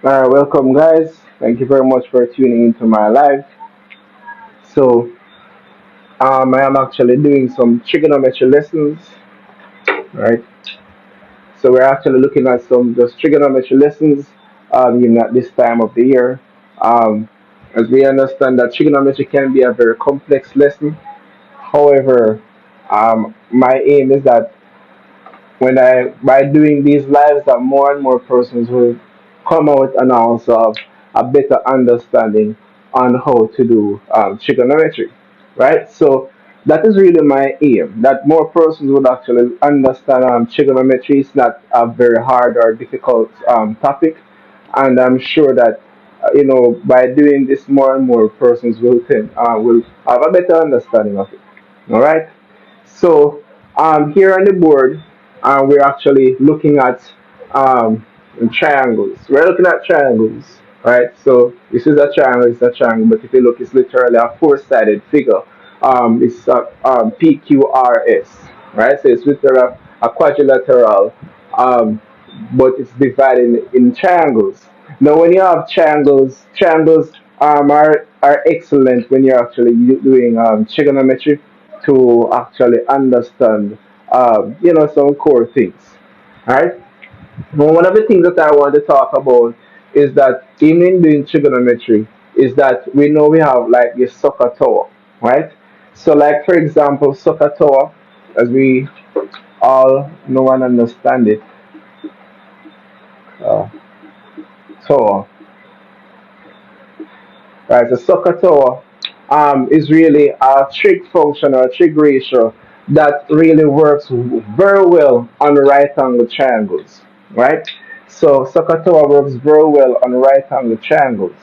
Welcome, guys. Thank you very much for tuning into my live. So, I am actually doing some trigonometry lessons, right? So, we're actually looking at some just trigonometry lessons, even at this time of the year. Um, as we understand that trigonometry can be a very complex lesson. However, my aim is that when I by doing these lives that more and more persons will come out and also have a better understanding on how to do trigonometry, right? So that is really my aim, that more persons would actually understand trigonometry. Is not a very hard or difficult topic, and I'm sure that by doing this more and more persons will have a better understanding of it. All right. So here on the board, we're actually looking at triangles. We're looking at triangles, right? So this is a triangle, it's a triangle, but if you look, it's literally a four-sided figure. It's PQRS, right? So it's literally a quadrilateral, um, but it's divided in triangles. Now, when you have triangles, triangles are excellent when you're actually doing trigonometry to actually understand, some core things. All right. Well, one of the things that I want to talk about is that even in doing trigonometry, is that we know we have like the soccer tower, right? So, like for example, soccer tower, as we all know and understand it, uh, tower, right? The soccer tower is really a trig function or a trig ratio that really works very well on right angle triangles, right? So soccer tower works very well on right angle triangles.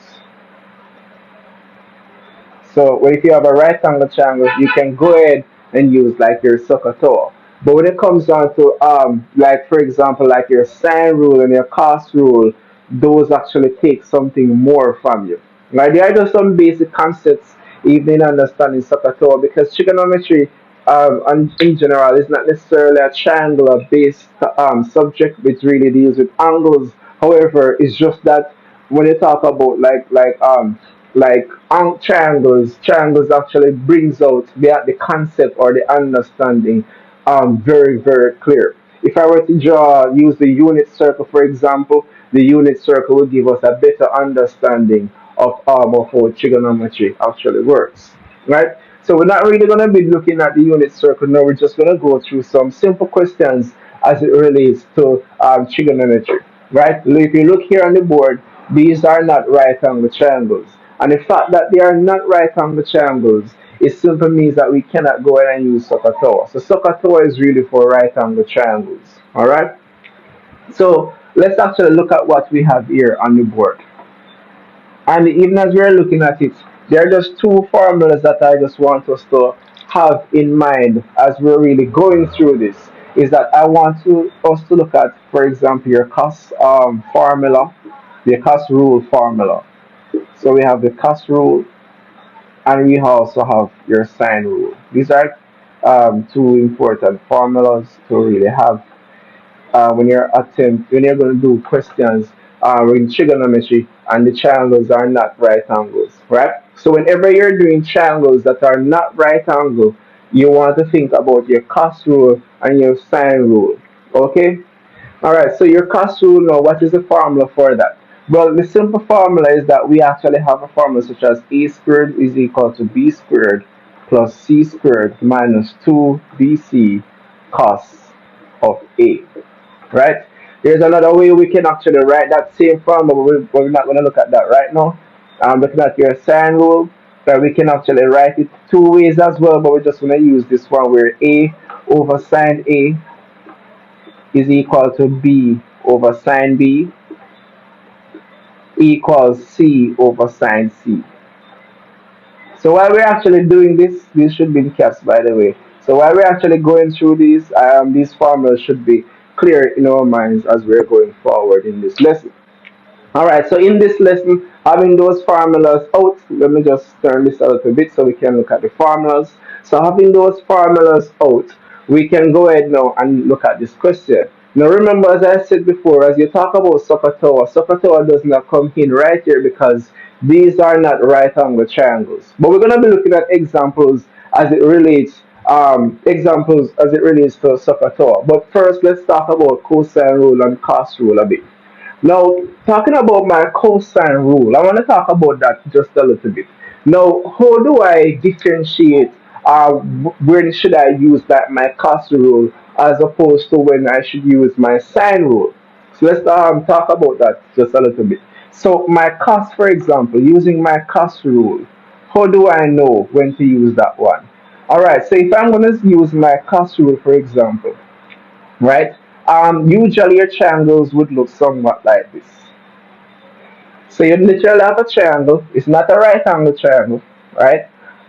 So if you have a right angle triangle, you can go ahead and use like your soccer tower. But when it comes down to like for example, like your sine rule and your cos rule, those actually take something more from you. Right? There are just some basic concepts even in understanding soccer tower because trigonometry in general is not necessarily a triangular based subject which really deals with angles. However, it's just that when you talk about triangles actually brings out the concept or the understanding very very clear. If I were to use the unit circle for example, the unit circle will give us a better understanding of how trigonometry actually works, right? So we're not really going to be looking at the unit circle now. We're just going to go through some simple questions as it relates to trigonometry, right? If you look here on the board, these are not right angle triangles. And the fact that they are not right angle triangles, it simply means that we cannot go ahead and use SOHCAHTOA. So SOHCAHTOA is really for right angle triangles. All right? So let's actually look at what we have here on the board. And even as we're looking at it, there are just two formulas that I just want us to have in mind as we're really going through this. Is that I want us to look at, for example, your cost formula, the cost rule formula. So we have the cost rule, and we also have your sine rule. These are two important formulas to really have when you're going to do questions in trigonometry and the triangles are not right angles, right? So whenever you're doing triangles that are not right angle, you want to think about your cos rule and your sine rule. Okay? Alright, so your cos rule now, what is the formula for that? Well, the simple formula is that we actually have a formula such as a squared is equal to b squared plus c squared minus 2bc cos of a, right? There's another way we can actually write that same formula, but we're not going to look at that right now. I'm looking at your sine rule, that we can actually write it two ways as well, but we're just going to use this one where a over sine a is equal to b over sine b equals c over sine c. So while we're actually doing this should be in caps by the way. So while we're actually going through these formulas should be clear in our minds as we're going forward in this lesson. Alright, so in this lesson, having those formulas out, let me just turn this a little bit so we can look at the formulas. So having those formulas out, we can go ahead now and look at this question. Now remember, as I said before, as you talk about SOHCAHTOA does not come in right here because these are not right angle triangles. But we're going to be looking at examples as it relates to SOHCAHTOA. But first, let's talk about cosine rule and cos rule a bit. Now, talking about my cosine rule, I want to talk about that just a little bit. Now, how do I differentiate when should I use that my cos rule as opposed to when I should use my sine rule? So let's talk about that just a little bit. So my cos, for example, using my cos rule, how do I know when to use that one? All right, so if I'm going to use my cos rule, for example, right? Usually your triangles would look somewhat like this. So you literally have a triangle. It's not a right angle triangle, right?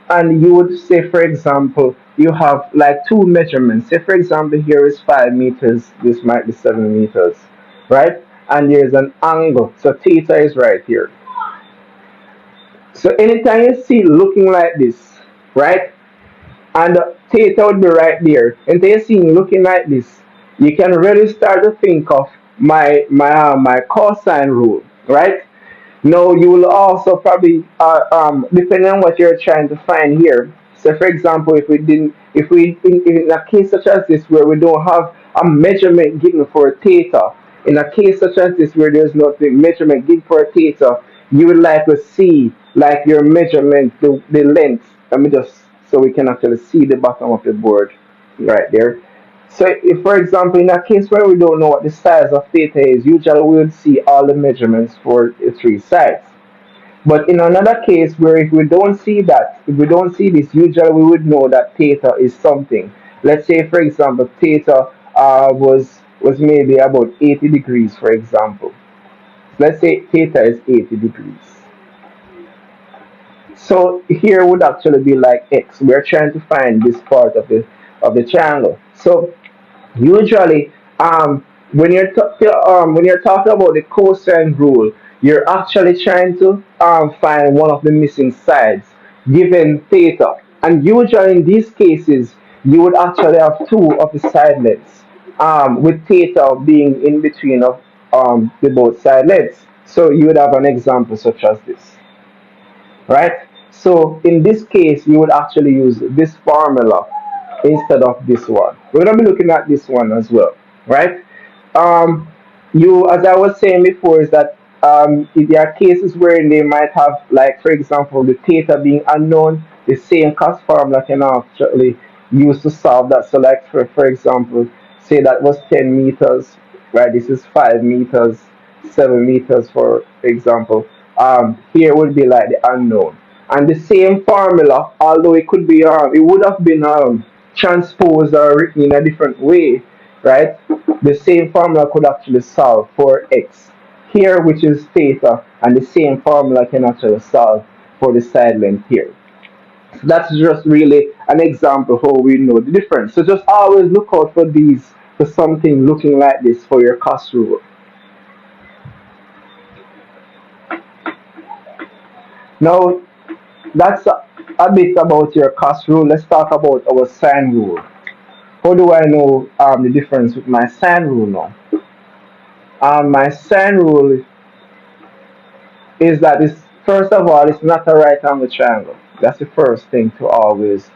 And you would say, for example, you have like two measurements. Say, for example, here is 5 meters. This might be 7 meters, right? And there's an angle. So theta is right here. So anytime you see it looking like this, right? And theta would be right there. And they see looking like this, you can really start to think of my cosine rule, right? Now you will also probably depending on what you're trying to find here. So for example, if we in a case such as this where we don't have a measurement given for theta, in a case such as this where there's no measurement given for theta, you would like to see like your measurement, the length. Let me just so we can actually see the bottom of the board right there. So if, for example, in a case where we don't know what the size of theta is, usually we would see all the measurements for the three sides. But in another case where if we don't see that, if we don't see this, usually we would know that theta is something. Let's say, for example, theta was maybe about 80 degrees, for example. Let's say theta is 80 degrees. So here would actually be like x. We're trying to find this part of the triangle. So usually, when you're talking about the cosine rule, you're actually trying to find one of the missing sides given theta. And usually in these cases, you would actually have two of the side lengths, with theta being in between of the both side lengths. So you would have an example such as this, right? So in this case, you would actually use this formula instead of this one. We're going to be looking at this one as well, right? Um, as I was saying before, is that if there are cases where they might have, like, for example, the theta being unknown, the same cost formula can actually use to solve that. So, like, for example, say that was 10 meters, right? This is 5 meters, 7 meters, for example. Here would be like the unknown. And the same formula, although it could be, it would have been transposed or written in a different way, right? The same formula could actually solve for x here, which is theta, and the same formula can actually solve for the side length here. So that's just really an example how we know the difference. So just always look out for these, for something looking like this for your cost rule. Now that's a bit about your cost rule. Let's talk about our sine rule. How do I know the difference with my sine rule now? My sine rule is that it's, first of all, it's not a right angle triangle. That's the first thing to always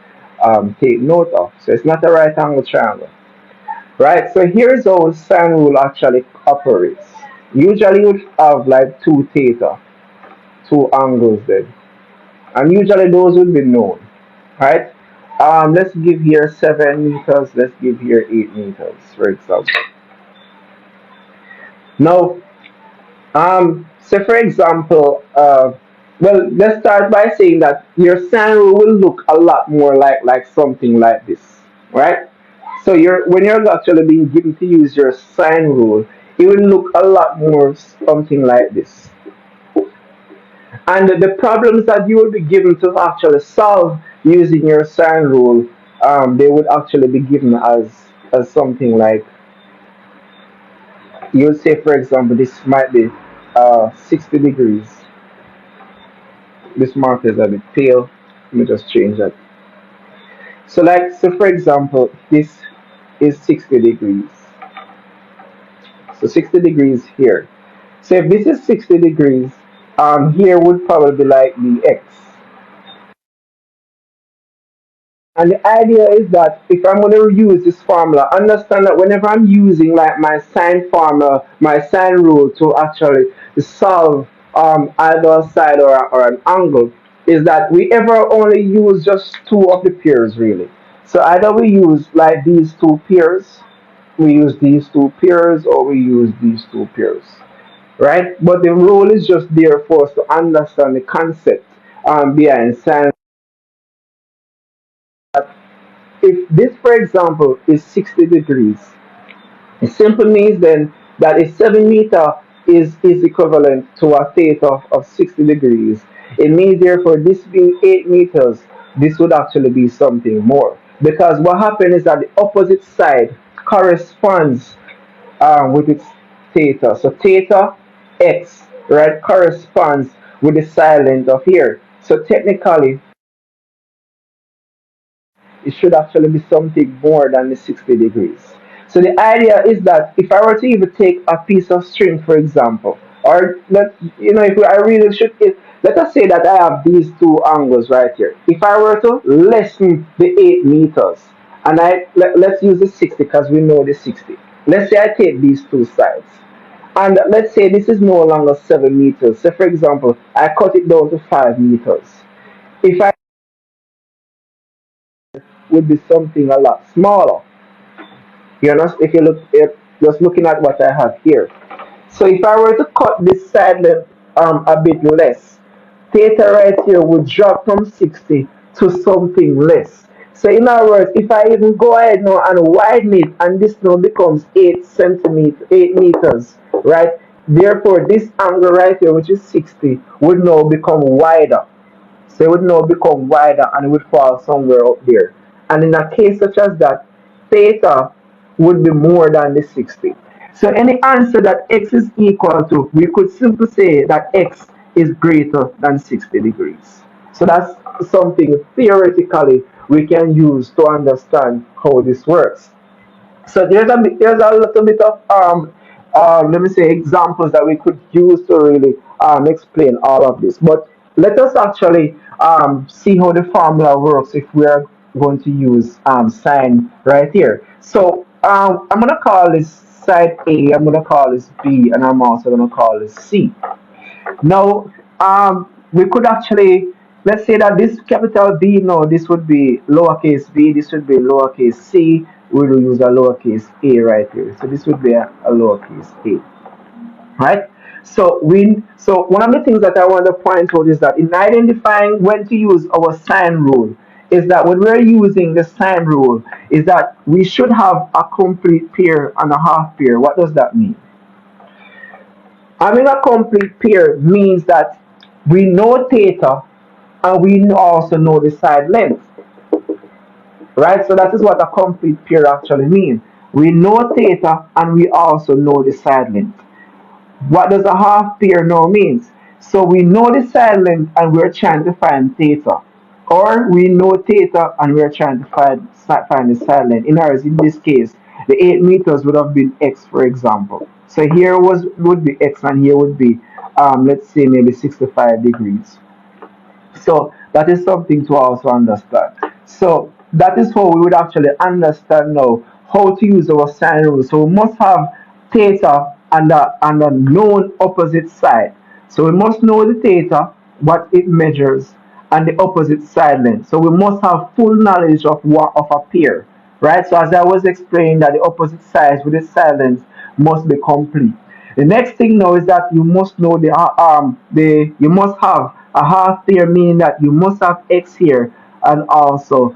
take note of. So it's not a right angle triangle, right? So here's how sine rule actually operates. Usually you have like two theta, two angles there, and usually those would be known, right? Let's give here 7 meters. Let's give here 8 meters, for example. Now, so for example, well, let's start by saying that your sine rule will look a lot more like something like this, right? So when you're actually being given to use your sine rule, it will look a lot more something like this. And the problems that you will be given to actually solve using your sine rule, they would actually be given as something like, you'll say, for example, this might be 60 degrees. This marker is a bit pale. Let me just change that. So, like, so for example, this is 60 degrees. So 60 degrees here. So if this is 60 degrees, here would probably be like the x. And the idea is that if I'm going to use this formula, understand that whenever I'm using like my sine formula, my sine rule to actually solve either a side or an angle, is that we ever only use just two of the pairs really. So either we use like these two pairs, we use these two pairs, or we use these two pairs, right? But the rule is just there for us to understand the concept behind sine. If this, for example, is 60 degrees, it simply means then that a 7 meter is equivalent to a theta of 60 degrees. It means therefore this being 8 meters, this would actually be something more. Because what happened is that the opposite side corresponds with its theta. So theta x, right, corresponds with the side length of here. So technically, it should actually be something more than the 60 degrees. So the idea is that if I were to even take a piece of string, for example, or let if I really should, let us say that I have these two angles right here. If I were to lessen the 8 meters, and let's use the 60 because we know the 60. Let's say I take these two sides. And let's say this is no longer 7 meters. So for example, I cut it down to 5 meters. If I would be something a lot smaller. You know, if you look at just looking at what I have here. So if I were to cut this side length a bit less, theta right here would drop from 60 to something less. So in other words, if I even go ahead now and widen it, and this now becomes 8 centimeters, 8 meters, right? Therefore, this angle right here, which is 60, would now become wider. So it would now become wider and it would fall somewhere up there. And in a case such as that, theta would be more than the 60. So any answer that x is equal to, we could simply say that x is greater than 60 degrees. So that's something theoretically we can use to understand how this works. So there's a little bit of let me say examples that we could use to really explain all of this. But let us actually see how the formula works if we are going to use sine right here. So I'm gonna call this side A, I'm gonna call this B, and I'm also gonna call this C. Now, we could actually, let's say that this capital B, no, this would be lowercase b, this would be lowercase c, we will use a lowercase a right here. So this would be a lowercase a, right? So one of the things that I want to point out is that in identifying when to use our sine rule, is that when we're using the sine rule, is that we should have a complete pair and a half pair. What does that mean? Having a complete pair means that we know theta and we also know the side length, right? So that is what a complete pair actually means. We know theta and we also know the side length. What does a half pair now means? So we know the side length and we're trying to find theta. Or we know theta and we're trying to find the side length. In other words, in this case, the 8 meters would have been x, for example. So here would be x and here would be, let's say, maybe 65 degrees. So that is something to also understand. So that is how we would actually understand now how to use our sine rule. So we must have theta and a known opposite side. So we must know the theta, what it measures, and the opposite side length. So we must have full knowledge of a pair, right? So as I was explaining that the opposite sides with the side length must be complete. The next thing now is that you must know the you must have a half pair, meaning that you must have x here and also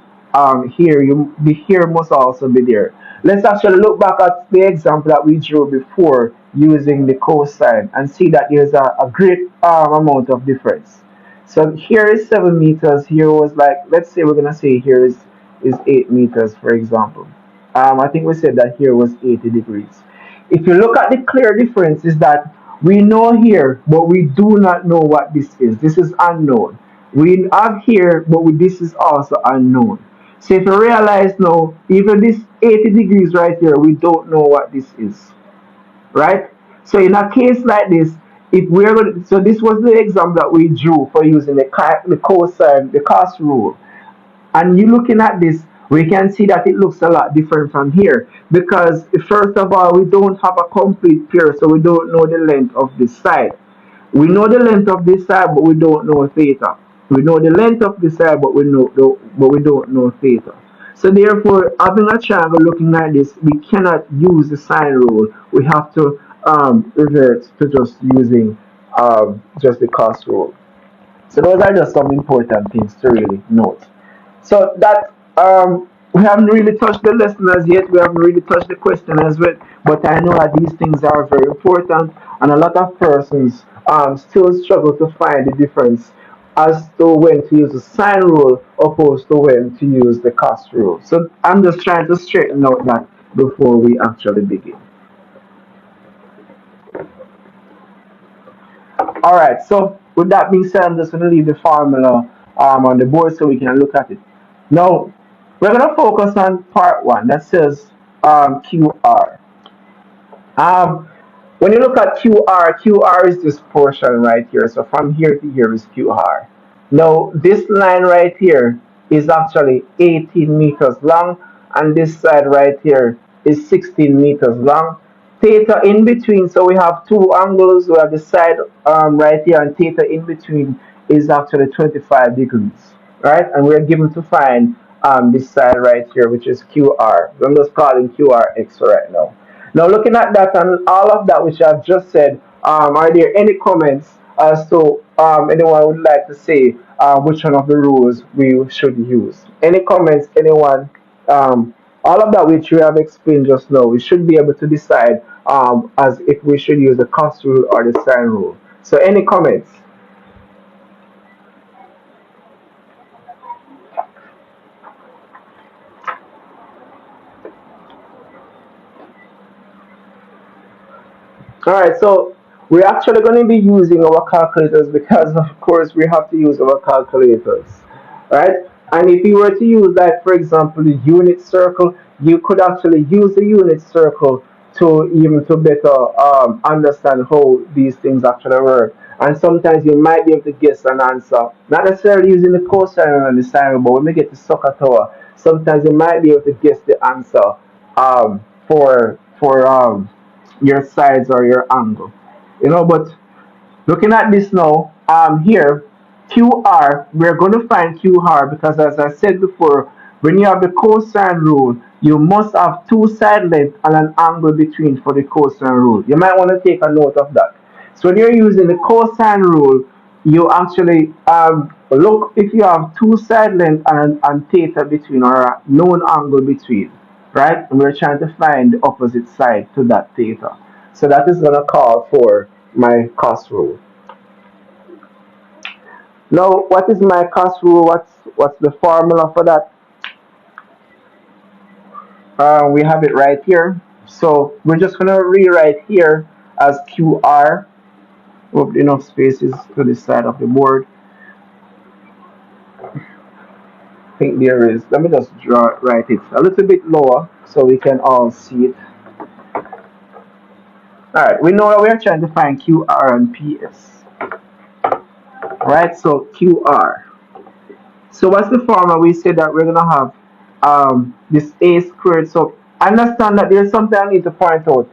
here the here must also be there. Let's actually look back at the example that we drew before using the cosine and see that there's a great amount of difference. So here is 7 meters. Here was like, let's say we're gonna say here is 8 meters, for example. I think we said that here was 80 degrees. If you look at the clear difference, is that we know here, but we do not know what this is. This is unknown. We have here, but this is also unknown. So if you realize now, even this 80 degrees right here, we don't know what this is. right? So in a case like this, if we're going to, so this was the example that we drew for using the cosine, the cos rule. And you looking at this, we can see that it looks a lot different from here because first of all, we don't have a complete pair, so we don't know the length of this side. We know the length of this side, but we don't know theta. We know the length of this side, but we don't know theta. So therefore, having a triangle looking like this, we cannot use the sine rule. We have to revert to just using just the cos rule. So those are just some important things to really note. So that we haven't really touched the lesson as yet. We haven't really touched the question as well. But I know that these things are very important, and a lot of persons still struggle to find the difference as to when to use the sine rule opposed to when to use the cos rule. So I'm just trying to straighten out that before we actually begin. All right. So with that being said, I'm just going to leave the formula on the board so we can look at it. Now we're going to focus on part one that says QR. Um, when you look at QR is this portion right here. So from here to here is QR. Now this line right here is actually 18 meters long, and this side right here is 16 meters long. Theta in between, so we have two angles. We have the side right here, and theta in between is actually 25 degrees, right? And we're given to find this side right here, which is QR. I'm just calling QRX right now. Now, looking at that and all of that which I've just said, are there any comments as to anyone would like to say which one of the rules we should use? Any comments, anyone? All of that which we have explained just now, we should be able to decide as if we should use the cost rule or the sine rule. So, any comments? All right, so we're actually going to be using our calculators because, of course, we have to use our calculators, right? And if you were to use, like, for example, the unit circle, you could actually use the unit circle to even to better understand how these things actually work. And sometimes you might be able to guess an answer, not necessarily using the cosine and the sine, but when we get to soccer tower, sometimes you might be able to guess the answer for your sides or your angle. But looking at this now, here, QR, we're going to find QR because as I said before, when you have the cosine rule, you must have two side lengths and an angle between for the cosine rule. You might want to take a note of that. So when you're using the cosine rule, you actually look if you have two side lengths and theta between or a known angle between, right? And we're trying to find the opposite side to that theta. So that is going to call for my cos rule. Now, what is my cos rule? What's the formula for that? We have it right here. So we're just going to rewrite here as QR with enough spaces to the side of the board. I think there is. Let me just write it a little bit lower so we can all see it. All right, we know that we're trying to find QR and PS. Right, so QR. So what's the formula? We said that we're gonna have this a squared. So understand that there's something I need to point out.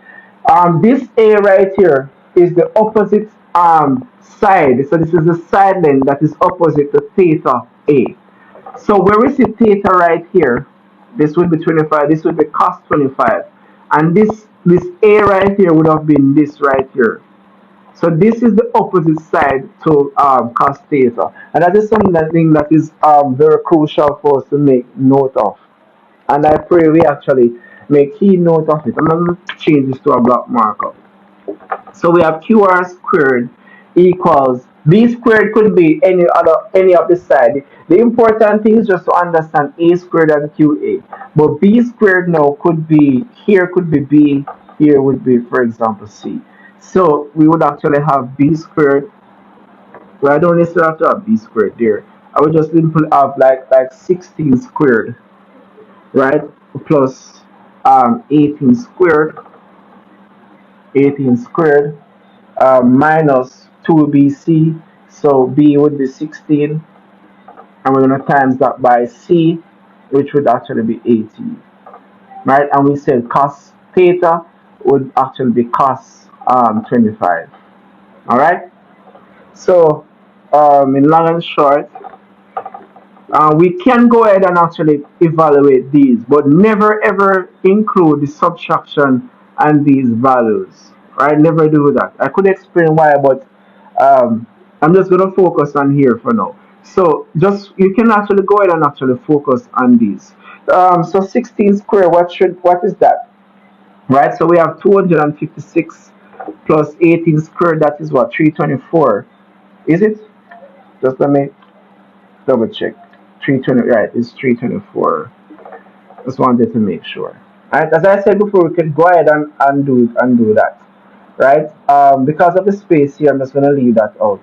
This a right here is the opposite side. So this is the side length that is opposite to theta a. So where we see theta right here, this would be 25. This would be cos 25, and this a right here would have been this right here. So this is the opposite side to cos theta, and that is something that I think that is very crucial for us to make note of. And I pray we actually make key note of it. I'm going to change this to a block markup. So we have QR squared equals B squared could be any of the side. The important thing is just to understand A squared and QA. But B squared now could be here could be B, here would be for example C. So we would actually have B squared. Well, I don't necessarily have to have B squared there. I would just simply have like 16 squared, right? Plus 18 squared 18 squared minus 2bc. So b would be 16, and we're going to times that by c, which would actually be 18. Right? And we said cos theta would actually be cos 25. All right? So, in long and short, we can go ahead and actually evaluate these, but never ever include the subtraction and these values. Right? Never do that. I could explain why, but I'm just going to focus on here for now. So just you can actually go ahead and actually focus on these. So 16 square, what is that? Right? So we have 256 plus 18 square. That is what, 324? Is it? Just let me double check. 320, right? It's 324. Just wanted to make sure. Right? As I said before, we can go ahead and do that. Right? Because of the space here, I'm just gonna leave that out.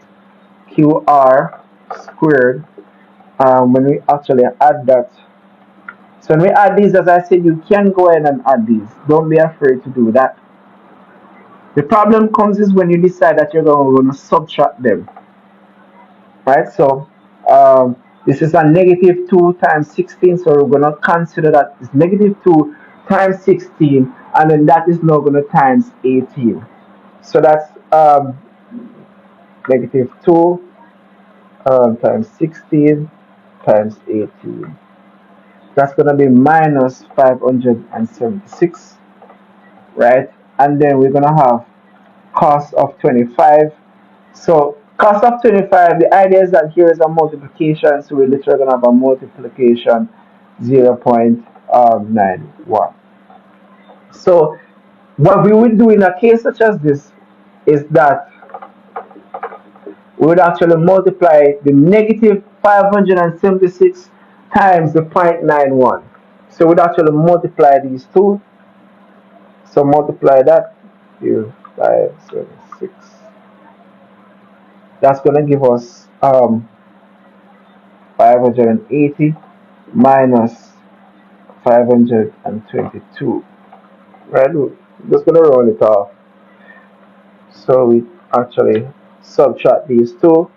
QR squared. When we actually add that, so when we add these, as I said, you can go ahead and add these. Don't be afraid to do that. The problem comes is when you decide that you're going to subtract them, right? So this is a negative 2 times 16, so we're going to consider that it's negative 2 times 16, and then that is now going to times 18. So that's negative 2 times 16 times 18. That's going to be minus 576, right? And then we're going to have cos of 25. So cos of 25, the idea is that here is a multiplication, so we're literally going to have a multiplication 0.91. So what we would do in a case such as this is that we would actually multiply the negative 576 times the 0.91. So we'd actually multiply these two. So multiply that, 576. That's going to give us 580 minus 522. Right? We're just going to roll it off. So we actually subtract these two.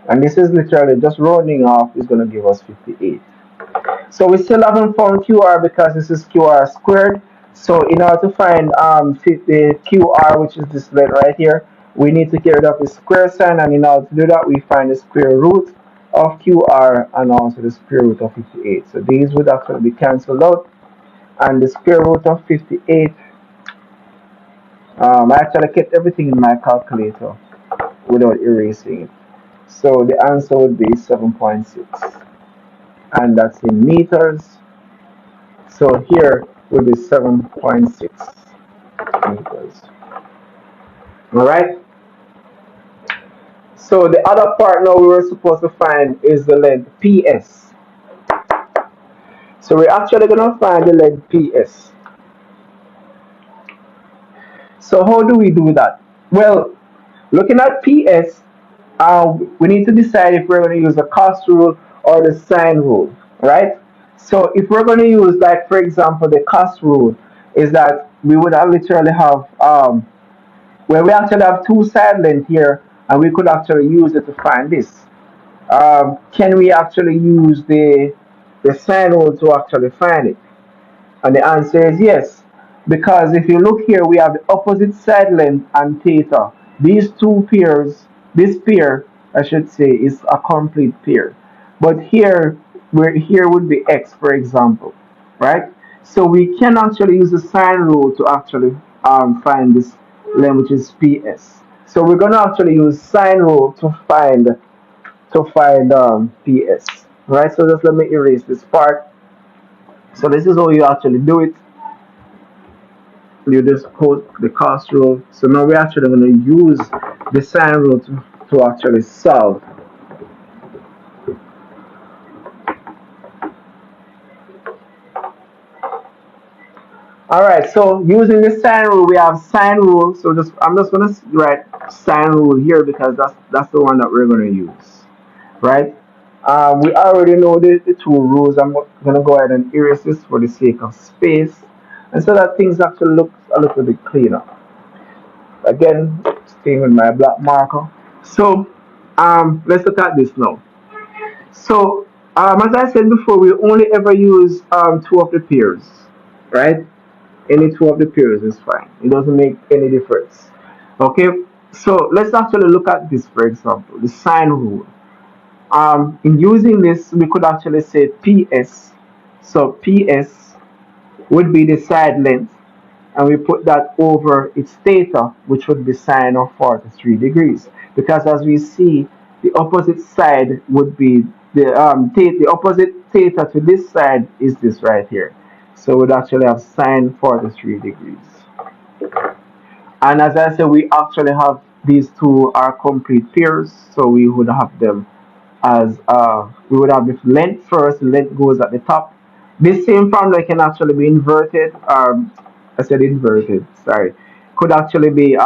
And this is literally just rounding off is going to give us 58. So we still haven't found QR because this is QR squared. So in order to find the QR, which is this letter right here, we need to get rid of the square sign, and in order to do that, we find the square root of QR and also the square root of 58. So these would actually be cancelled out, and the square root of 58, I actually kept everything in my calculator without erasing it. So the answer would be 7.6, and that's in meters. So here will be 7.6 meters. Alright? So the other part now we were supposed to find is the length PS. So we're actually going to find the length PS. So how do we do that? Well, looking at PS, we need to decide if we're going to use the cos rule or the sine rule, right? So if we're going to use, like for example, the cos rule, is that we would have literally have where we actually have two side lengths here, and we could actually use it to find this. Can we actually use the sine rule to actually find it? And the answer is yes. Because if you look here, we have the opposite side length and theta. These two pairs, this pair, I should say, is a complete pair. But here, where here would be x, for example, right? So we can actually use the sine rule to actually find this length, which is PS. So we're gonna actually use sine rule to find PS, right? So just let me erase this part. So this is how you actually do it. You just quote the cos rule. So now we're actually going to use the sine rule to actually solve. Alright, so using the sine rule, we have sine rule. So I'm just going to write sine rule here because that's the one that we're going to use. Right? We already know the two rules. I'm going to go ahead and erase this for the sake of space, and so that things actually look a little bit cleaner. Again, staying with my black marker. So let's look at this now. So as I said before, we only ever use two of the pairs, right? Any two of the pairs is fine. It doesn't make any difference. Okay, so let's actually look at this, for example, the sine rule. In using this, we could actually say PS. So PS would be the side length, and we put that over its theta, which would be sine of 43 degrees. Because as we see, the opposite side would be the opposite theta to this side is this right here. So we'd actually have sine 43 degrees. And as I said, we actually have these two are complete pairs, so we would have them as we would have the length first, the length goes at the top. This same formula can actually be inverted, I said inverted, sorry, could actually be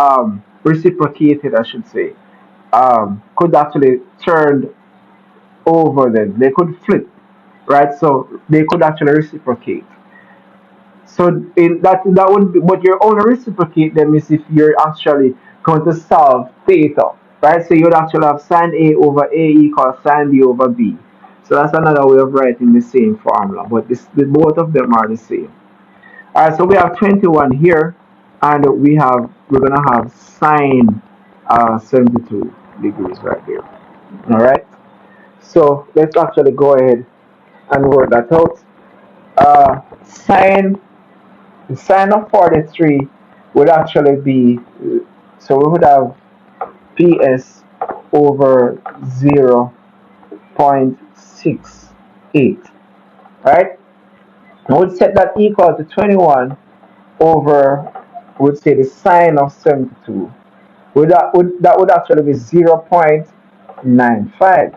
reciprocated, I should say. Could actually turn over them, they could flip, right? So they could actually reciprocate. So in that would be, but you're only reciprocate them is if you're actually going to solve theta, right? So you would actually have sine A over A equals sine B over B. So that's another way of writing the same formula, but both of them are the same. All right, so we have 21 here, and we're gonna have sine 72 degrees right there. All right, so let's actually go ahead and work that out. Sine The sine of 43 would actually be, so we would have PS over 0.68, right? I would set that equal to 21 over, would say the sine of 72. That would actually be 0.95,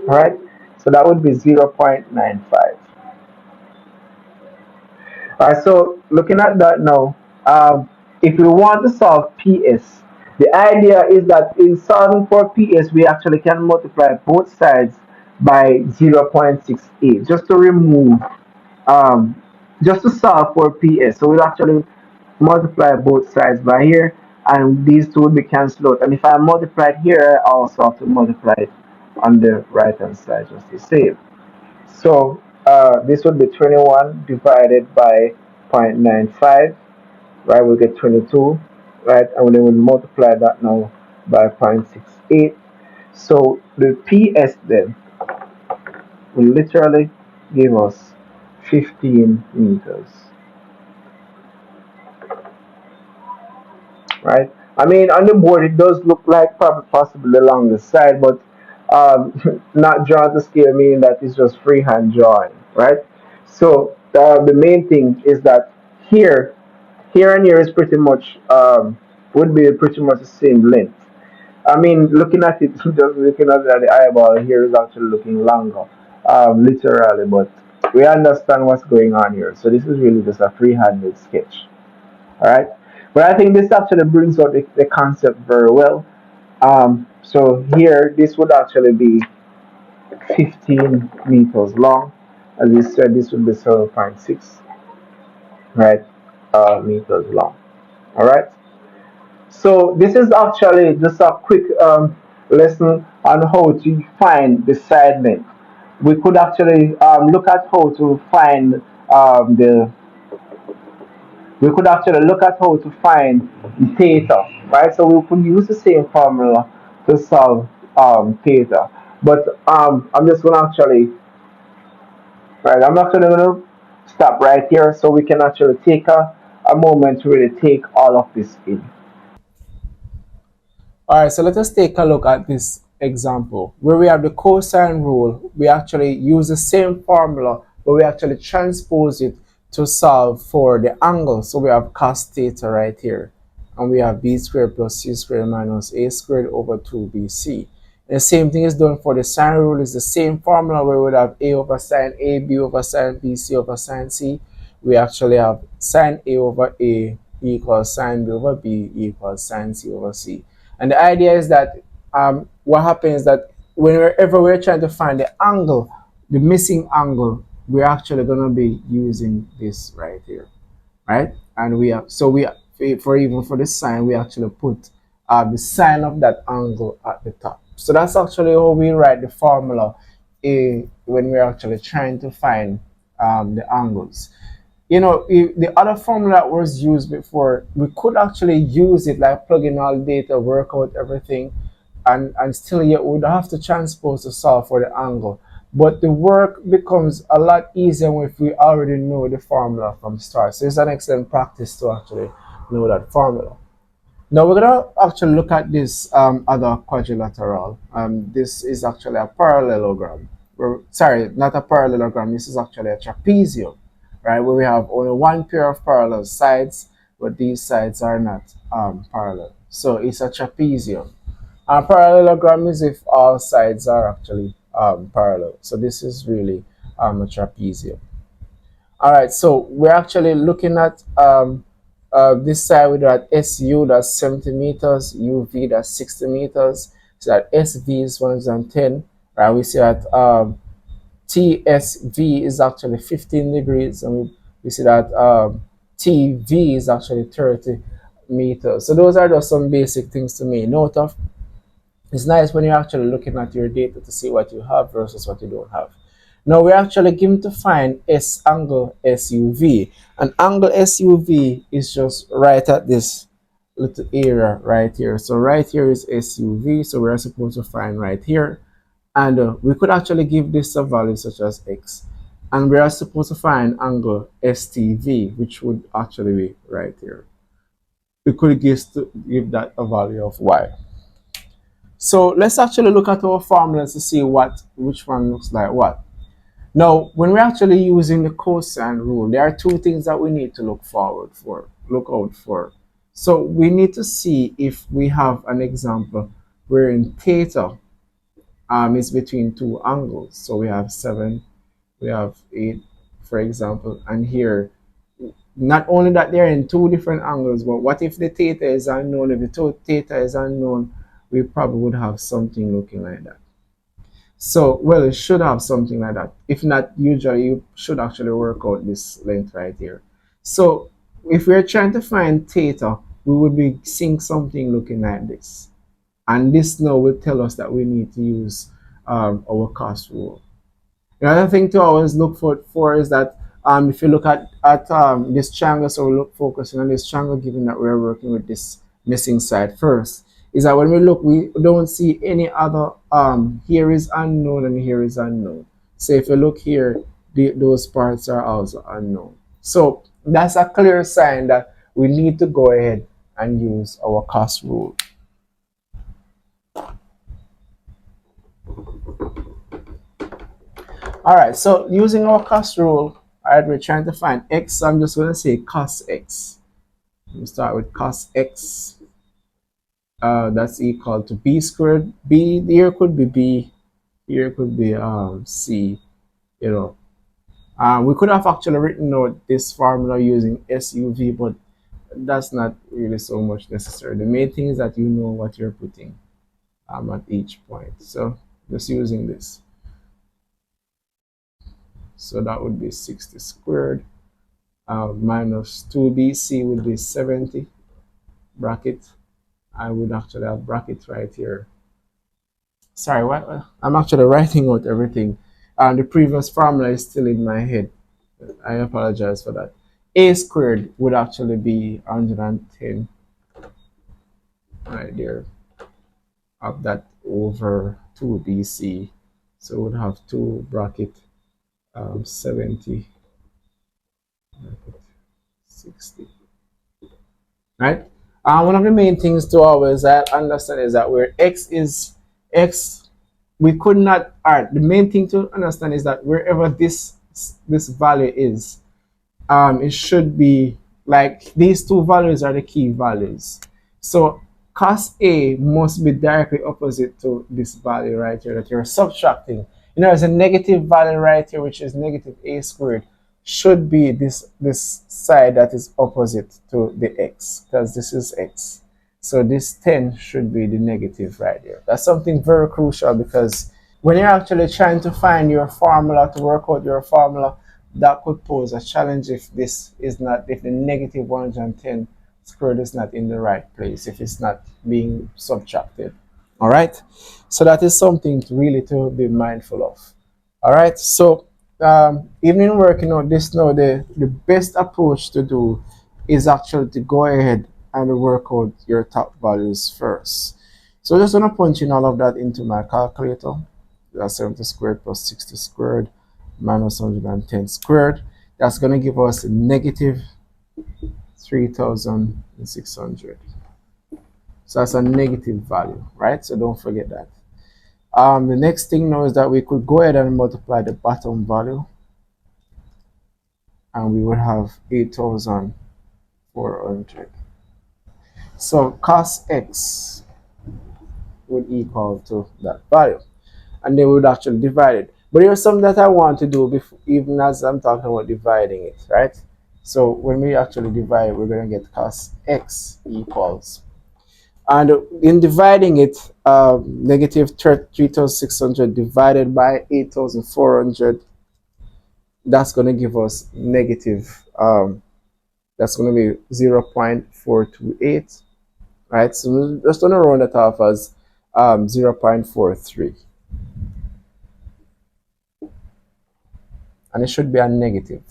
right? So that would be 0.95. Alright, so looking at that now, if we want to solve PS, the idea is that in solving for PS, we actually can multiply both sides by 0.68 just to remove, um, just to solve for PS. So we'll actually multiply both sides by here, and these two will be cancelled out. And if I multiply it here, I also have to multiply it on the right hand side just the same. So this would be 21 divided by 0.95, right? We'll get 22, right? And then we'll multiply that now by 0.68. So the PS then will literally give us 15 meters, right? I mean, on the board it does look like probably possibly along the side, but not drawn to scale, meaning that it's just freehand drawing, right? So the main thing is that here, here and here is pretty much would be pretty much the same length. I mean, looking at it, just looking at the eyeball here is actually looking longer, literally, but we understand what's going on here. So this is really just a freehanded sketch. All right, but I think this actually brings out the concept very well. So here, this would actually be 15 meters long. As we said, this would be 7.6, right, meters long. All right. So this is actually just a quick lesson on how to find the side length. We could actually look at how to find the we could actually look at how to find theta, right? So we could use the same formula to solve theta. But I'm just going to actually, right, I'm actually going to stop right here so we can actually take a moment to really take all of this in. All right, so let us take a look at this example where we have the cosine rule. We actually use the same formula, but we actually transpose it to solve for the angle. So we have cos theta right here, and we have b squared plus c squared minus a squared over 2bc. And the same thing is done for the sine rule. Is the same formula where we would have a over sine a, b over sine b, c over sine c. We actually have sine a over a equals sine b over b equals sine c over c. And the idea is that what happens is that whenever we're trying to find the angle, the missing angle, we're actually going to be using this right here, right? And we have, so we, for even for the sine, we actually put the sine of that angle at the top. So that's actually how we write the formula when we're actually trying to find the angles. You know, the other formula that was used before, we could actually use it like plug in all data, work out everything, and still yet we would have to transpose to solve for the angle. But the work becomes a lot easier if we already know the formula from start. So it's an excellent practice to actually know that formula. Now we're gonna actually look at this other quadrilateral. This is actually a parallelogram. Sorry, not a parallelogram. This is actually a trapezium, right? Where we have only one pair of parallel sides, but these sides are not parallel. So it's a trapezium. A parallelogram is if all sides are actually parallel. So this is really a trapezium. All right, so we're actually looking at this side with that SU, that's 70 meters, UV, that's 60 meters. So that SV is 110. Right, we see that TSV is actually 15 degrees, and we see that TV is actually 30 meters. So those are just some basic things to make note of. It's nice when you're actually looking at your data to see what you have versus what you don't have. Now we're actually given to find S angle SUV. And angle SUV is just right at this little area right here. So right here is SUV. So we're supposed to find right here. And we could actually give this a value such as X. And we are supposed to find angle STV, which would actually be right here. We could give that a value of Y. So let's actually look at our formulas to see which one looks like what. Now, when we're actually using the cosine rule, there are two things that we need to look out for. So we need to see if we have an example wherein theta is between two angles. So we have 7, we have 8, for example, and here, not only that they're in two different angles, but what if the theta is unknown? If the theta is unknown, we probably would have something looking like that. So, well, it should have something like that. If not, usually you should actually work out this length right here. So, if we're trying to find theta, we would be seeing something looking like this. And this now will tell us that we need to use our cos rule. Another thing to always look for is that if you look at this triangle, so we look focusing on this triangle, given that we're working with this missing side first, is that when we look, we don't see any other, here is unknown and here is unknown. So if you look here, those parts are also unknown. So that's a clear sign that we need to go ahead and use our cos rule. All right, so using our cos rule, all right, we're trying to find x. So I'm just going to say cos x. We start with cos x. That's equal to b squared. B here could be b, here could be c. You know, we could have actually written out this formula using SUV, but that's not really so much necessary. The main thing is that you know what you're putting at each point. So just using this. So that would be 60 squared minus 2bc would be 70 bracket. I would actually have bracket right here. Sorry, what? I'm actually writing out everything. The previous formula is still in my head. I apologize for that. A squared would actually be 110 right there. Of that over 2bc. So we would have 2 bracket 70 bracket 60. Right? One of the main things to always understand is that where x is x, we could not. Alright, the main thing to understand is that wherever this value is, it should be like these two values are the key values. So cos A must be directly opposite to this value right here that you're subtracting. You know, there's a negative value right here, which is negative a squared, should be this side that is opposite to the x, because this is x. So this 10 should be the negative right there. That's something very crucial, because when you're actually trying to find your formula, to work out your formula, that could pose a challenge if this is not, if the negative 110 squared is not in the right place, if it's not being subtracted. All right. So that is something to really to be mindful of. All right. So even in working out this now, the best approach to do is actually to go ahead and work out your top values first. So I'm just gonna punch in all of that into my calculator. That's 70 squared plus 60 squared minus 110 squared. That's gonna give us negative 3,600. So that's a negative value, right? So don't forget that. The next thing now is that we could go ahead and multiply the bottom value, and we would have 8,400. So cos x would equal to that value, and they would actually divide it. But here's something that I want to do before, even as I'm talking about dividing it, right? So when we actually divide, we're going to get cos x equals, and in dividing it, negative 3,600 divided by 8,400, that's going to give us negative, that's going to be 0.428, right? So we're just going to round it off as 0.43. And it should be a negative.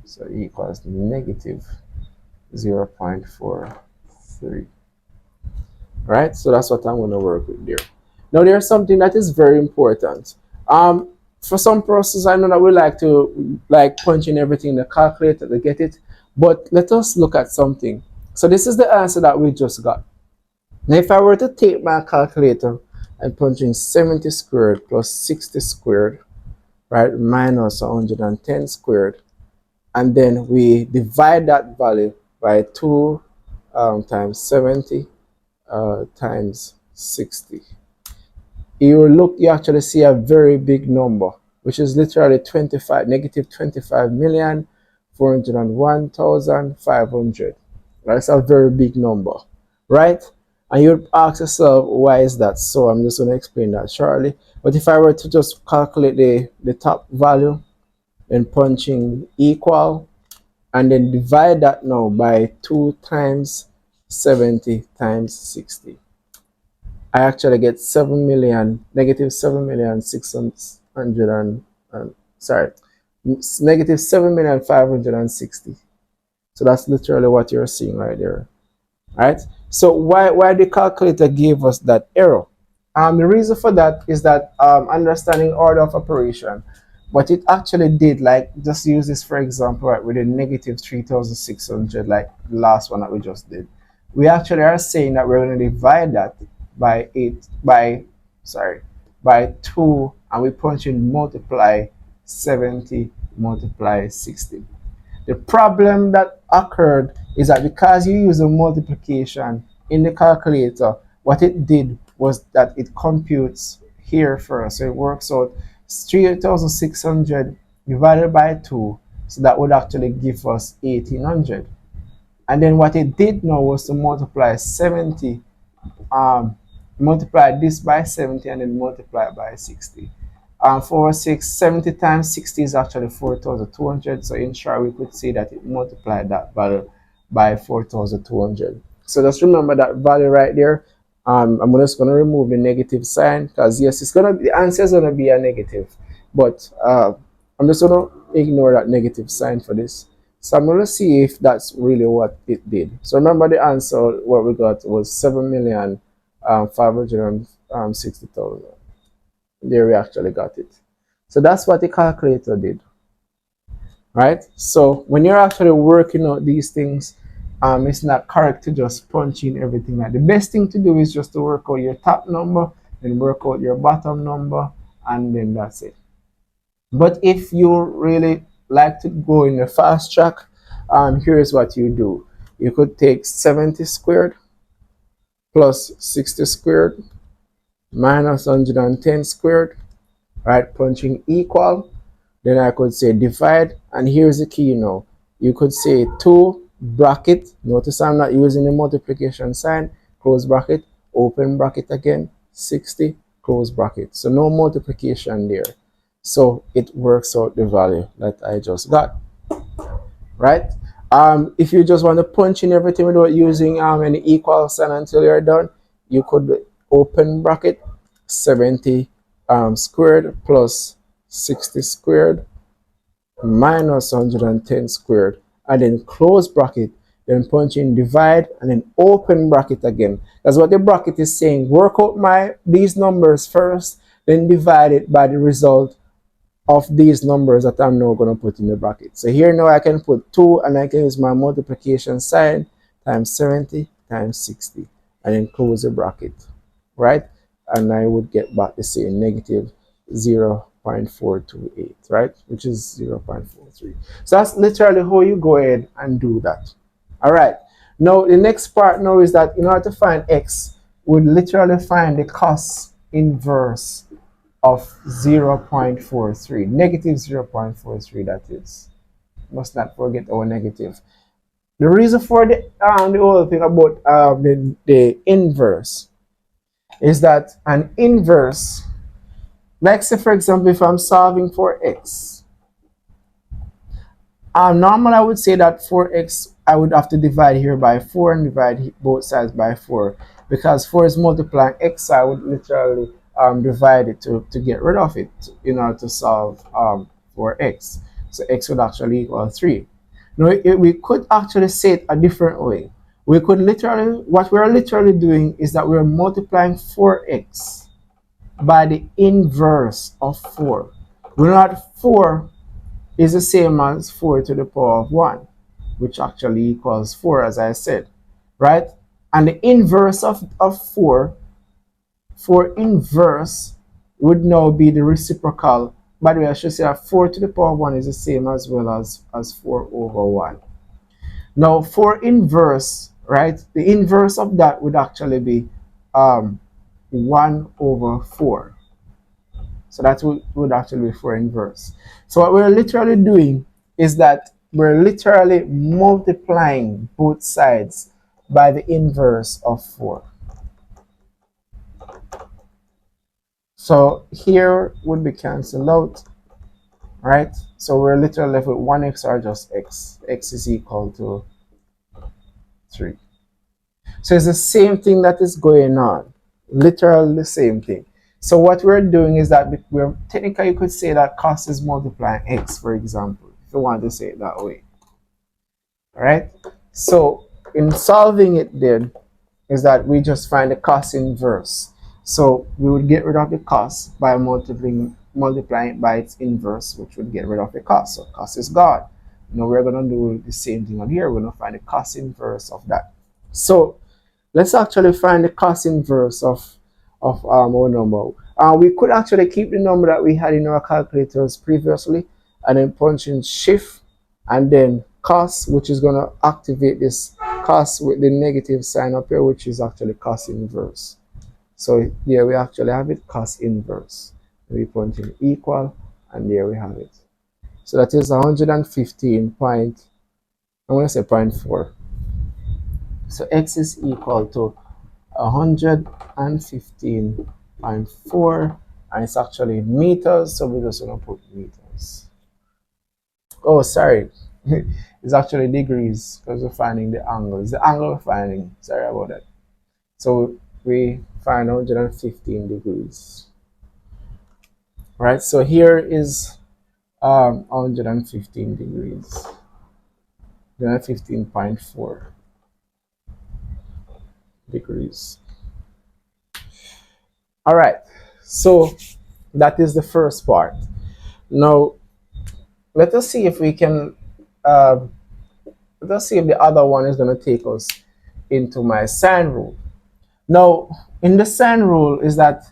So E equals negative 0.43. Right? So that's what I'm going to work with there. Now, there's something that is very important. For some processes, I know that we like to punch in everything in the calculator to get it, but let us look at something. So this is the answer that we just got. Now, if I were to take my calculator and punch in 70 squared plus 60 squared, right, minus 110 squared, and then we divide that value by 2 times 70 times 60. You actually see a very big number, which is literally negative 25,401,500. That's a very big number, right? And you'd ask yourself, why is that so? I'm just going to explain that shortly. But if I were to just calculate the top value and punching equal, and then divide that now by 2 times 70 times 60, I actually get 7 million, negative 7,600 sorry, negative 7,560. So that's literally what you're seeing right there, right? So why the calculator gave us that error? The reason for that is that understanding order of operation, what it actually did, like just use this for example, right, with a negative 3,600, like the last one that we just did. We actually are saying that we're going to divide that by 2, and we punch in multiply 70 multiply 60. The problem that occurred is that because you use a multiplication in the calculator, what it did was that it computes here first. So it works out 3,600 divided by 2. So that would actually give us 1,800. And then what it did now was to multiply 70, multiply this by 70, and then multiply by 60. 70 times 60 is actually 4,200. So in short, we could say that it multiplied that value by 4,200. So just remember that value right there. I'm just going to remove the negative sign, because yes, the answer is going to be a negative, but I'm just going to ignore that negative sign for this. So I'm going to see if that's really what it did. So remember, the answer what we got was 7,560,000. There we actually got it. So that's what the calculator did, right? So when you're actually working out these things, it's not correct to just punch in everything. Like, the best thing to do is just to work out your top number, then work out your bottom number, and then that's it. But if you really like to go in a fast track, here's what you do. You could take 70 squared plus 60 squared minus 110 squared, right? Punching equal. Then I could say divide, and here's the key now. You could say 2 bracket. Notice I'm not using the multiplication sign. Close bracket, open bracket again, 60, close bracket. So no multiplication there. So it works out the value that I just got, right? If you just want to punch in everything without using any equal sign until you're done, you could open bracket, 70 squared plus 60 squared minus 110 squared, and then close bracket, then punch in divide, and then open bracket again. That's what the bracket is saying. Work out these numbers first, then divide it by the result of these numbers that I'm now going to put in the bracket. So here now I can put 2, and I can use my multiplication sign times 70 times 60, and then close the bracket, right? And I would get back the same negative 0.428, right? Which is 0.43. So that's literally how you go ahead and do that. All right. Now the next part now is that in order to find x, we literally find the cos inverse of 0.43, negative 0.43, that is. Must not forget our negative. The reason for the whole thing about the inverse is that an inverse, like say for example, if I'm solving for x, normally I would say that for x, I would have to divide here by 4 and divide both sides by 4. Because 4 is multiplying x, I would literally divide it to get rid of it in order to solve for x. So x would actually equal 3. Now, we could actually say it a different way. We could literally, what we're literally doing is that we're multiplying 4x by the inverse of 4. We know that 4 is the same as 4 to the power of 1, which actually equals 4, as I said, right? And the inverse of 4, 4 inverse would now be the reciprocal. By the way, I should say that 4 to the power of 1 is the same as well as 4 over 1. Now, 4 inverse, right? The inverse of that would actually be 1 over 4. So that would actually be 4 inverse. So what we're literally doing is that we're literally multiplying both sides by the inverse of 4. So here would be cancelled out, right? So we're literally left with 1x or just x. X is equal to 3. So it's the same thing that is going on. Literally the same thing. So what we're doing is that we're technically, you could say that cos is multiplying x, for example, if you want to say it that way. All right? So in solving it then is that we just find the cos inverse. So we would get rid of the cos by multiplying it by its inverse, which would get rid of the cos. So cos is gone. Now we're going to do the same thing on here. We're going to find the cos inverse of that. So let's actually find the cos inverse of our number. We could actually keep the number that we had in our calculators previously and then punch in shift and then cos, which is going to activate this cos with the negative sign up here, which is actually cos inverse. So there we actually have it, cos inverse. We punch in equal, and there we have it. So that is 115 point, I'm going to say 0.4. So x is equal to 115.4, and it's actually in meters, so we're just going to put meters. Oh, sorry. It's actually degrees because we're finding the angle. It's the angle we're finding. Sorry about that. So we find 115 degrees. Right, so here is 115 degrees. 115.4 degrees. All right, so that is the first part. Now, let us see if we can, let us see if the other one is going to take us into my sine rule. Now, in the sine rule is that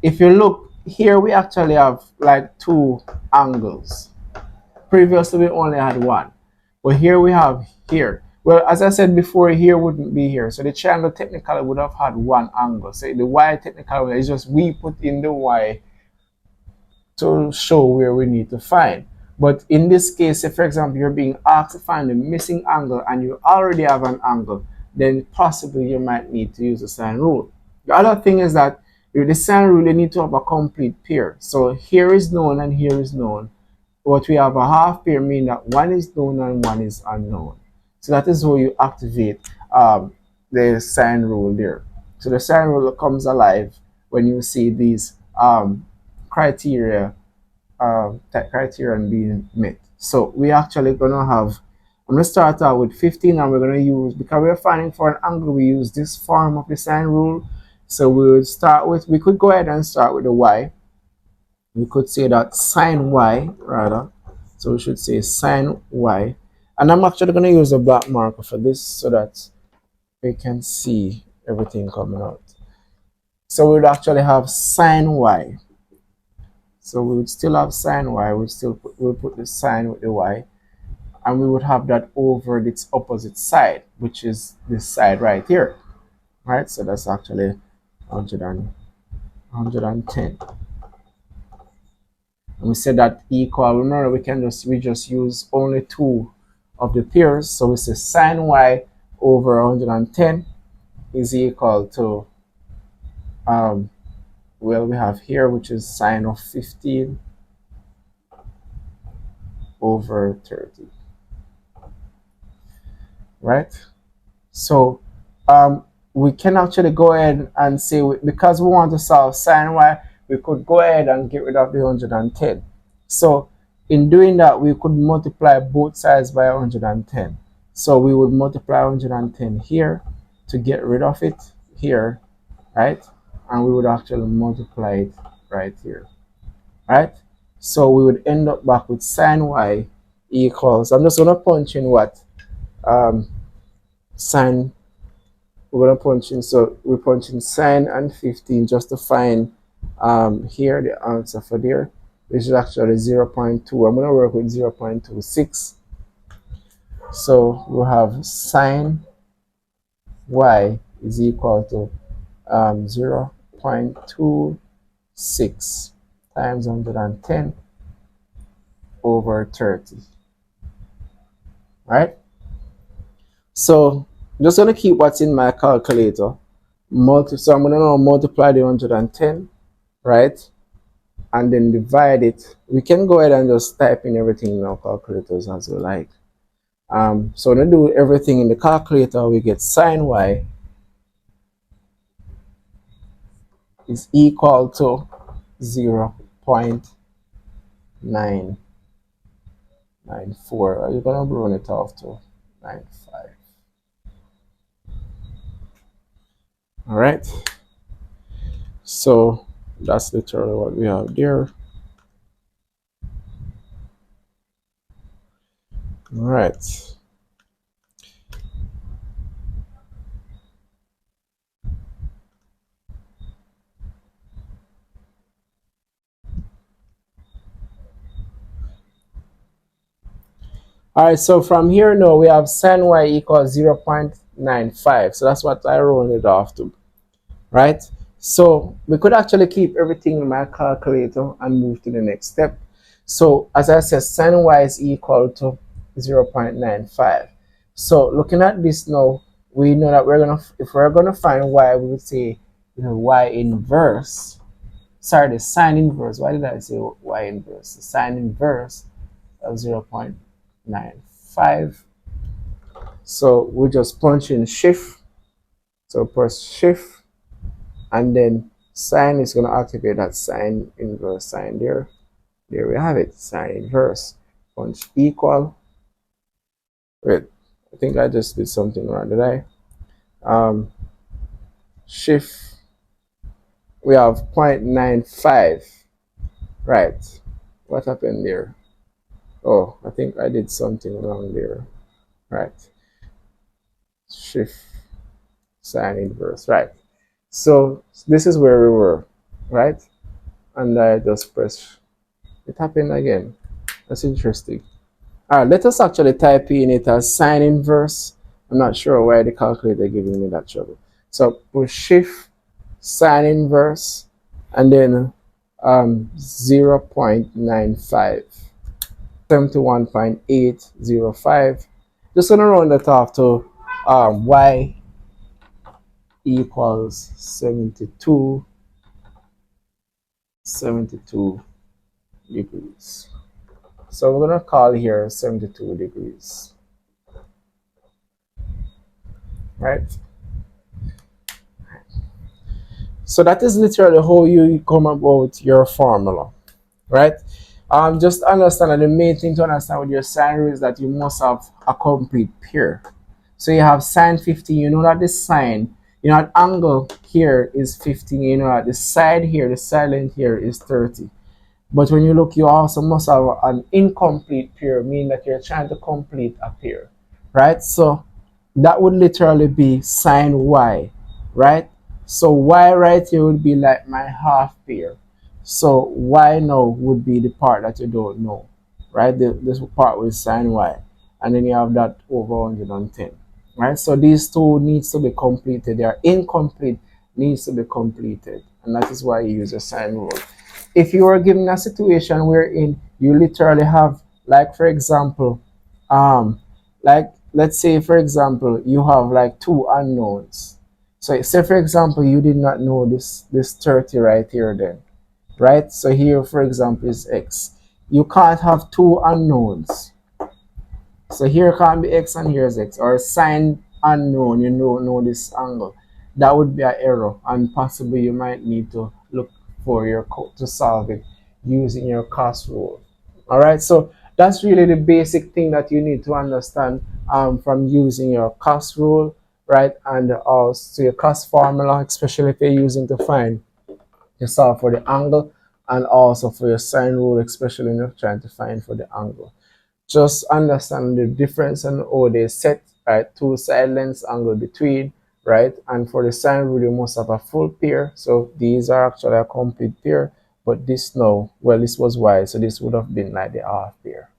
if you look here, we actually have like 2 angles. Previously, we only had 1. But here we have here. Well, as I said before, here wouldn't be here. So the triangle technically would have had 1 angle. So the y technically is just we put in the y to show where we need to find. But in this case, if for example you're being asked to find the missing angle and you already have an angle, then possibly you might need to use the sine rule. The other thing is that with the sine rule, you need to have a complete pair. So here is known and here is known. But we have a half pair, meaning that one is known and one is unknown. So that is how you activate the sine rule there. So the sine rule comes alive when you see these criteria, that criterion being met. So we actually gonna have, I'm gonna start out with 15 and we're gonna use, because we're finding for an angle, we use this form of the sine rule. So we would start with, we could go ahead and start with the y. We could say that sine y rather. So we should say sine y. And I'm actually gonna use a black marker for this so that we can see everything coming out. So we would actually have sine y. So we would still have sine y, we'll put the sine with the y, and we would have that over its opposite side, which is this side right here, right? So that's actually 110. And we said that equal, remember we just use only two of the pairs, so we say sine y over 110 is equal to, well, we have here, which is sine of 15 over 30, right? So we can actually go ahead and say, because we want to solve sine y, we could go ahead and get rid of the 110. So in doing that, we could multiply both sides by 110. So we would multiply 110 here to get rid of it here, right? And we would actually multiply it right here, right? So we would end up back with sine y equals, I'm just going to punch in what sine, we're going to punch in, so we punch in sine and 15 just to find here the answer for there, which is actually 0 0.2. I'm going to work with 0 0.26. So we'll have sine y is equal to 0 0.26 times 110 over 30, right? So I'm just going to keep what's in my calculator. So I'm going to now multiply the 110, right? And then divide it. We can go ahead and just type in everything in our calculators as we like. So when we do everything in the calculator, we get sine y is equal to 0 0.994. You're going to run it off to 95. All right. So that's literally what we have there. All right. All right, so from here now we have sine y equals 0 0.95. So that's what I rounded off to, right? So we could actually keep everything in my calculator and move to the next step. So as I said, sine y is equal to 0 0.95. So looking at this now, we know that if we're gonna find y, we would say, y inverse. Sorry, the sine inverse. Why did I say y inverse? The sine inverse of 0 0.95. So we just punch in shift. So press shift, and then sine is going to activate that sine inverse sign there. There we have it, sine inverse. Punch equal. Wait, I think I just did something wrong, did I? Shift. We have 0.95. Right. What happened there? Oh, I think I did something wrong there. Right. Shift sine inverse. Right. So this is where we were, right? And I just press. It happened again. That's interesting. All right, let us actually type in it as sine inverse. I'm not sure why the calculator giving me that trouble. So push shift sine inverse and then 0 0.95. 71.805. Just gonna round that off to y equals 72 degrees. So we're gonna call here 72 degrees, right? So that is literally how you come about your formula, right? Just understand that the main thing to understand with your sine rule is that you must have a complete pair. So you have sine 15, you know that the sine, you know that angle here is 15, you know that the side here, the side length here is 30. But when you look, you also must have an incomplete pair, meaning that you're trying to complete a pair, right? So that would literally be sine y, right? So y right here would be like my half pair. So y now would be the part that you don't know, right? This part with sine y. And then you have that over 110, right? So these two needs to be completed. They are incomplete, needs to be completed. And that is why you use a sine rule. If you are given a situation wherein you literally have, like for example, like let's say for example you have like two unknowns. So say for example you did not know this 30 right here then, right? So here for example is x. You can't have two unknowns. So here can't be x and here is x, or sine unknown, you know this angle. That would be an error, and possibly you might need to look for your code to solve it using your cos rule. All right, so that's really the basic thing that you need to understand from using your cos rule, right? And also your cos formula, especially if you're using to find to solve for the angle, and also for your sine rule, especially when you're trying to find for the angle. Just understand the difference and how they set, right? Two side lengths angle between, right? And for the sine rule, you must have a full pair. So these are actually a complete pair, but this no, well, this was y, so this would have been like the half pair.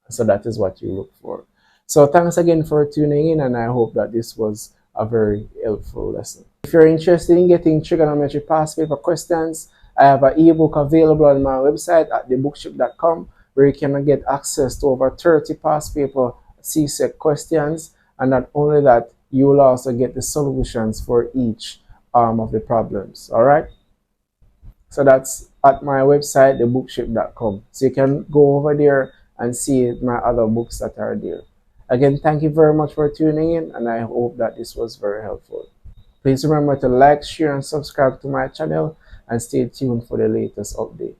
So that is what you look for. So thanks again for tuning in, and I hope that this was a very helpful lesson. If you're interested in getting trigonometry past paper questions, I have an ebook available on my website at thebookship.com, where you can get access to over 30 past paper CSEC questions. And not only that, you will also get the solutions for each of the problems. All right. So that's at my website, thebookship.com. So you can go over there and see my other books that are there. Again, thank you very much for tuning in, and I hope that this was very helpful. Please remember to like, share, and subscribe to my channel, and stay tuned for the latest update.